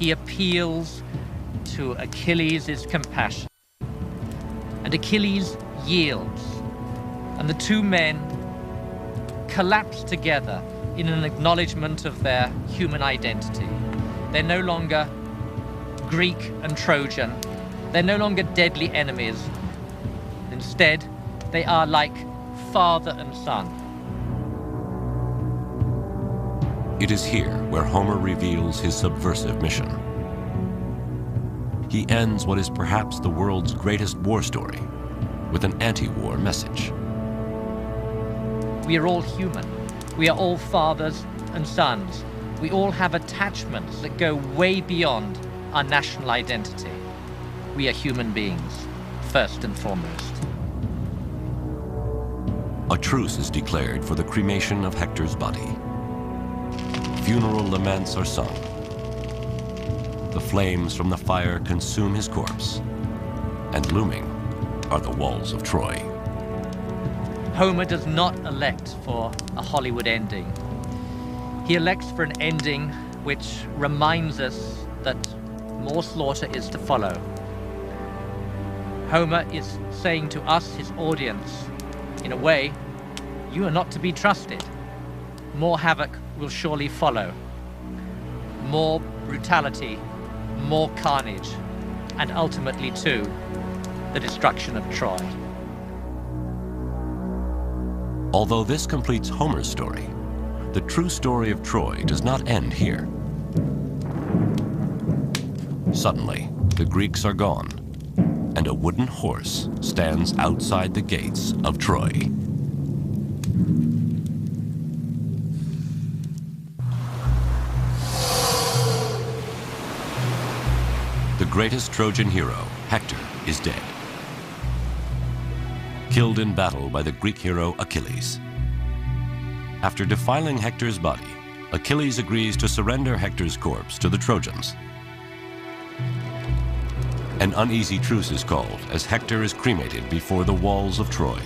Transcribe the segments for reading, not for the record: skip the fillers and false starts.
he appeals to Achilles' compassion. And Achilles yields, and the two men collapse together in an acknowledgement of their human identity. They're no longer Greek and Trojan. They're no longer deadly enemies. Instead, they are like father and son. It is here where Homer reveals his subversive mission. He ends what is perhaps the world's greatest war story with an anti-war message. We are all human. We are all fathers and sons. We all have attachments that go way beyond our national identity. We are human beings, first and foremost. A truce is declared for the cremation of Hector's body. Funeral laments are sung. The flames from the fire consume his corpse, and looming are the walls of Troy. Homer does not elect for a Hollywood ending. He elects for an ending which reminds us that more slaughter is to follow. Homer is saying to us, his audience, in a way, you are not to be trusted. More havoc will surely follow. More brutality, more carnage, and ultimately, too, the destruction of Troy. Although this completes Homer's story, the true story of Troy does not end here. Suddenly, the Greeks are gone, and a wooden horse stands outside the gates of Troy. The greatest Trojan hero, Hector, is dead. Killed in battle by the Greek hero Achilles. After defiling Hector's body, Achilles agrees to surrender Hector's corpse to the Trojans. An uneasy truce is called as Hector is cremated before the walls of Troy.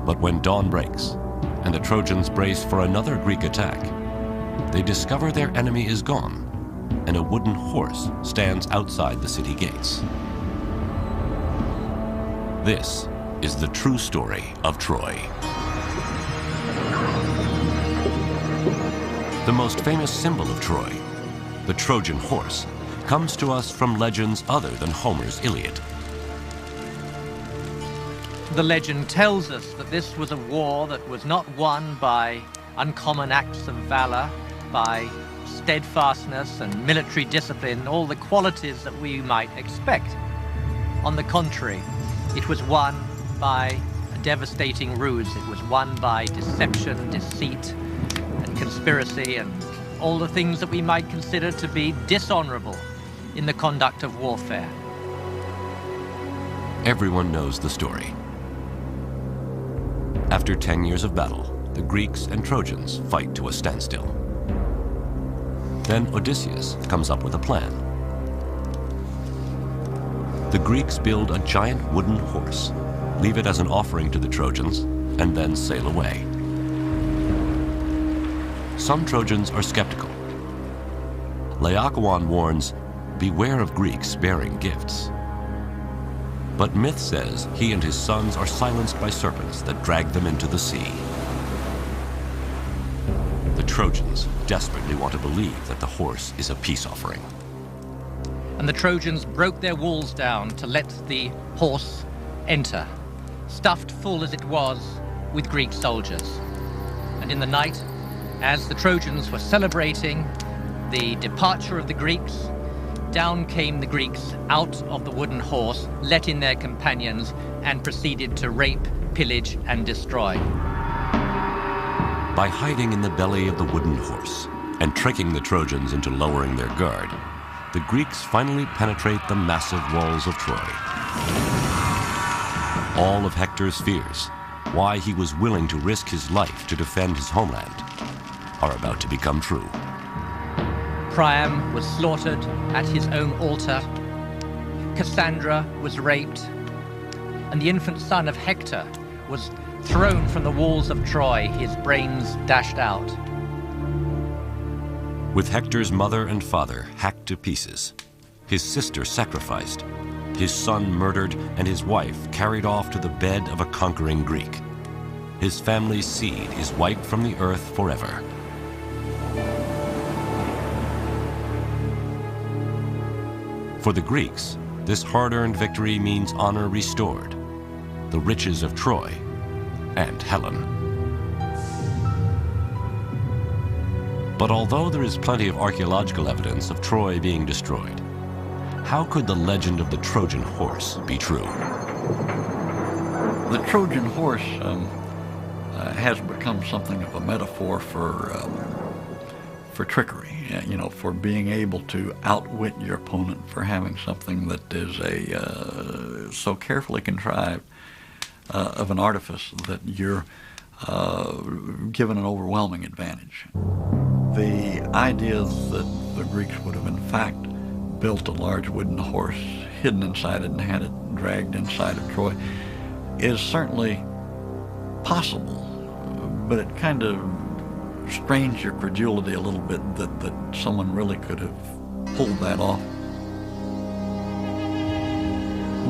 But when dawn breaks and the Trojans brace for another Greek attack, they discover their enemy is gone and a wooden horse stands outside the city gates. This is the true story of Troy. The most famous symbol of Troy, the Trojan horse, comes to us from legends other than Homer's Iliad. The legend tells us that this was a war that was not won by uncommon acts of valor, by steadfastness and military discipline, all the qualities that we might expect. On the contrary, it was won by a devastating ruse. It was won by deception, deceit, and conspiracy, and all the things that we might consider to be dishonorable in the conduct of warfare. Everyone knows the story. After 10 years of battle, the Greeks and Trojans fight to a standstill. Then Odysseus comes up with a plan. The Greeks build a giant wooden horse, leave it as an offering to the Trojans, and then sail away. Some Trojans are skeptical. Laocoon warns, beware of Greeks bearing gifts. But myth says he and his sons are silenced by serpents that drag them into the sea. The Trojans desperately want to believe that the horse is a peace offering. And the Trojans broke their walls down to let the horse enter, stuffed full as it was with Greek soldiers. And in the night, as the Trojans were celebrating the departure of the Greeks, down came the Greeks out of the wooden horse, let in their companions, and proceeded to rape, pillage, and destroy. By hiding in the belly of the wooden horse and tricking the Trojans into lowering their guard, the Greeks finally penetrate the massive walls of Troy. All of Hector's fears, why he was willing to risk his life to defend his homeland, are about to become true. Priam was slaughtered at his own altar. Cassandra was raped. And the infant son of Hector was thrown from the walls of Troy, his brains dashed out. With Hector's mother and father hacked to pieces, his sister sacrificed, his son murdered, and his wife carried off to the bed of a conquering Greek, his family's seed is wiped from the earth forever. For the Greeks, this hard-earned victory means honor restored, the riches of Troy, and Helen. But although there is plenty of archaeological evidence of Troy being destroyed, how could the legend of the Trojan horse be true? The Trojan horse has become something of a metaphor for trickery, you know, for being able to outwit your opponent, for having something that is so carefully contrived of an artifice that you're given an overwhelming advantage. The idea that the Greeks would have in fact built a large wooden horse, hidden inside it, and had it dragged inside of Troy is certainly possible, but it kind of strains your credulity a little bit that someone really could have pulled that off.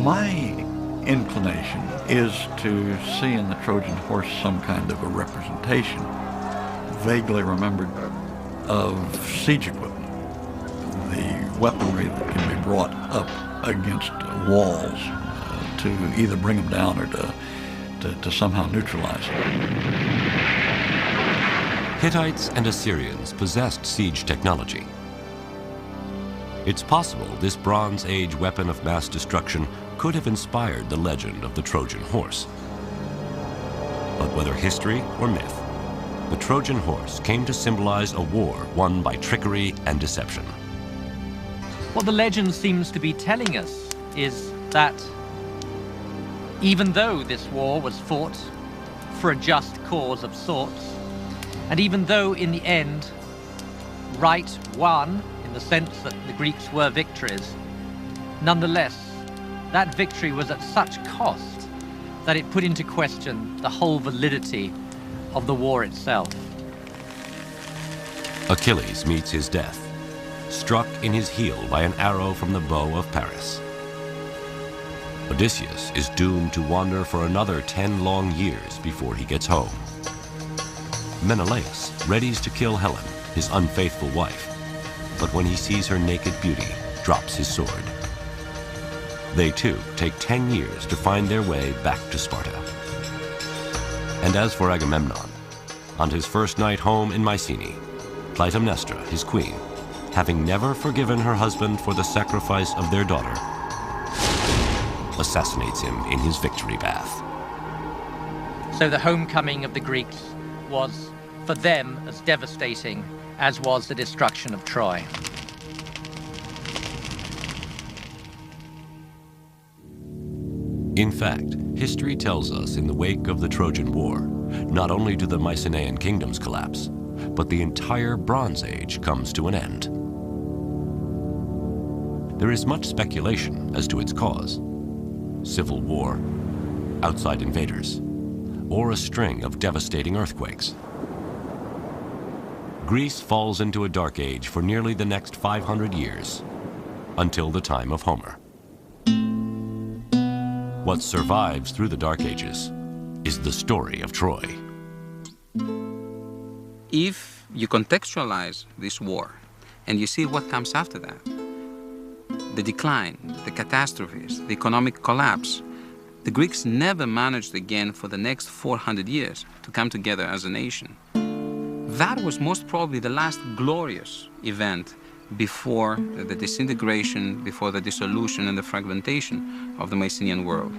My inclination is to see in the Trojan horse some kind of a representation, vaguely remembered, of siege equipment, the weaponry that can be brought up against walls to either bring them down or to somehow neutralize them. Hittites and Assyrians possessed siege technology. It's possible this Bronze Age weapon of mass destruction could have inspired the legend of the Trojan horse. But whether history or myth, the Trojan horse came to symbolize a war won by trickery and deception. What the legend seems to be telling us is that even though this war was fought for a just cause of sorts, and even though in the end right won, in the sense that the Greeks were victors, nonetheless, that victory was at such cost that it put into question the whole validity of the war itself. Achilles meets his death, struck in his heel by an arrow from the bow of Paris. Odysseus is doomed to wander for another 10 long years before he gets home. Menelaus readies to kill Helen, his unfaithful wife, but when he sees her naked beauty, drops his sword. They too take 10 years to find their way back to Sparta. And as for Agamemnon, on his first night home in Mycenae, Clytemnestra, his queen, having never forgiven her husband for the sacrifice of their daughter, assassinates him in his victory bath. So the homecoming of the Greeks was, for them, as devastating as was the destruction of Troy. In fact, history tells us in the wake of the Trojan War, not only do the Mycenaean kingdoms collapse, but the entire Bronze Age comes to an end. There is much speculation as to its cause: civil war, outside invaders, or a string of devastating earthquakes. Greece falls into a dark age for nearly the next 500 years, until the time of Homer. What survives through the Dark Ages is the story of Troy. If you contextualize this war and you see what comes after that, the decline, the catastrophes, the economic collapse, the Greeks never managed again for the next 400 years to come together as a nation. That was most probably the last glorious event before the disintegration, before the dissolution and the fragmentation of the Mycenaean world.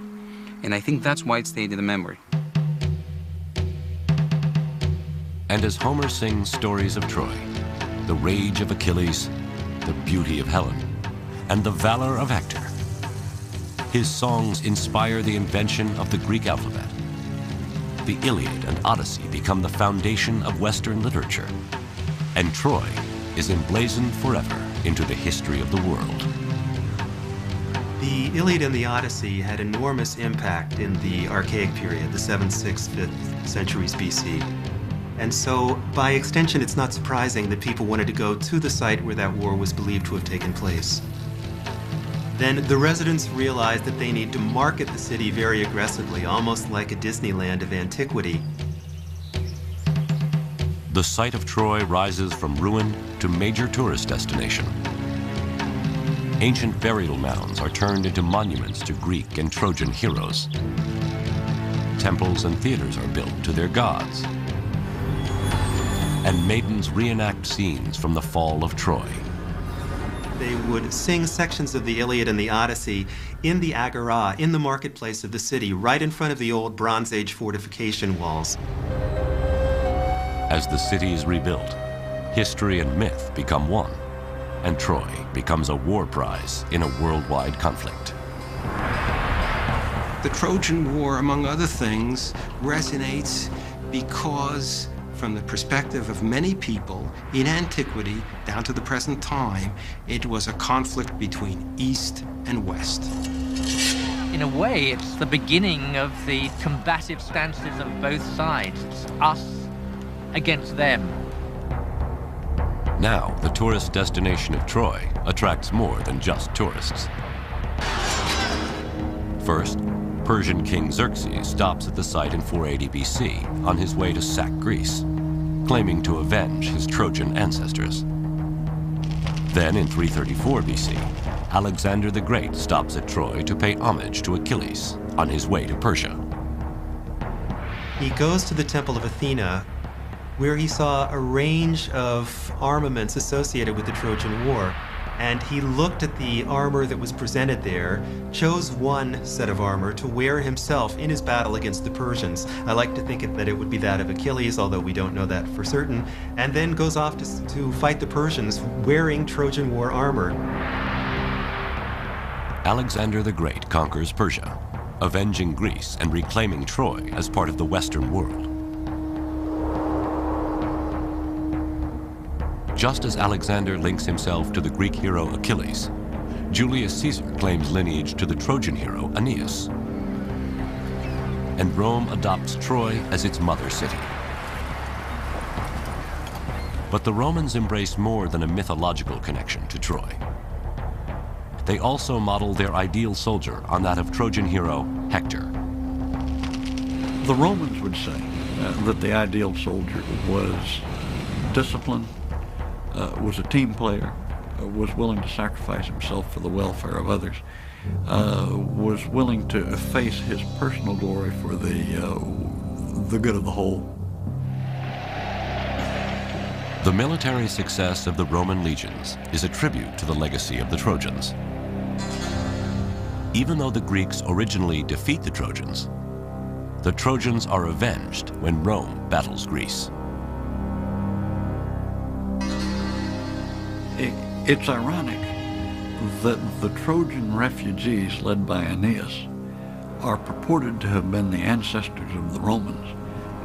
And I think that's why it stayed in the memory. And as Homer sings stories of Troy, the rage of Achilles, the beauty of Helen, and the valor of Hector, his songs inspire the invention of the Greek alphabet. The Iliad and Odyssey become the foundation of Western literature, and Troy is emblazoned forever into the history of the world. The Iliad and the Odyssey had enormous impact in the Archaic period, the 7th, 6th, 5th centuries BC. And so, by extension, it's not surprising that people wanted to go to the site where that war was believed to have taken place. Then the residents realized that they need to market the city very aggressively, almost like a Disneyland of antiquity. The site of Troy rises from ruin to major tourist destination. Ancient burial mounds are turned into monuments to Greek and Trojan heroes. Temples and theaters are built to their gods. And maidens reenact scenes from the fall of Troy. They would sing sections of the Iliad and the Odyssey in the agora, in the marketplace of the city, right in front of the old Bronze Age fortification walls. As the city is rebuilt, history and myth become one, and Troy becomes a war prize in a worldwide conflict. The Trojan War, among other things, resonates because, from the perspective of many people in antiquity down to the present time, it was a conflict between East and West. In a way, it's the beginning of the combative stances of both sides. It's us against them. Now, the tourist destination of Troy attracts more than just tourists. First, Persian King Xerxes stops at the site in 480 BC on his way to sack Greece, claiming to avenge his Trojan ancestors. Then in 334 BC, Alexander the Great stops at Troy to pay homage to Achilles on his way to Persia. He goes to the Temple of Athena, where he saw a range of armaments associated with the Trojan War. And he looked at the armor that was presented there, chose one set of armor to wear himself in his battle against the Persians. I like to think that it would be that of Achilles, although we don't know that for certain, and then goes off to fight the Persians wearing Trojan War armor. Alexander the Great conquers Persia, avenging Greece and reclaiming Troy as part of the Western world. Just as Alexander links himself to the Greek hero Achilles, Julius Caesar claims lineage to the Trojan hero Aeneas. And Rome adopts Troy as its mother city. But the Romans embrace more than a mythological connection to Troy. They also model their ideal soldier on that of Trojan hero Hector. The Romans would say that the ideal soldier was disciplined, was a team player, was willing to sacrifice himself for the welfare of others, was willing to efface his personal glory for the good of the whole. The military success of the Roman legions is a tribute to the legacy of the Trojans. Even though the Greeks originally defeat the Trojans are avenged when Rome battles Greece. It's ironic that the Trojan refugees led by Aeneas are purported to have been the ancestors of the Romans,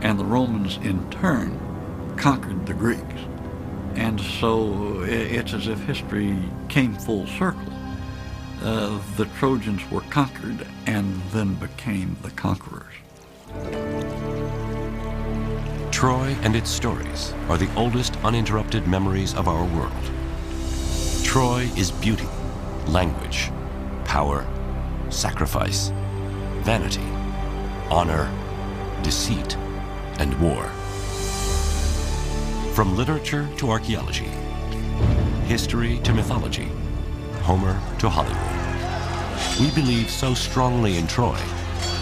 and the Romans in turn conquered the Greeks. And so it's as if history came full circle. The Trojans were conquered and then became the conquerors. Troy and its stories are the oldest uninterrupted memories of our world. Troy is beauty, language, power, sacrifice, vanity, honor, deceit, and war. From literature to archaeology, history to mythology, Homer to Hollywood. We believe so strongly in Troy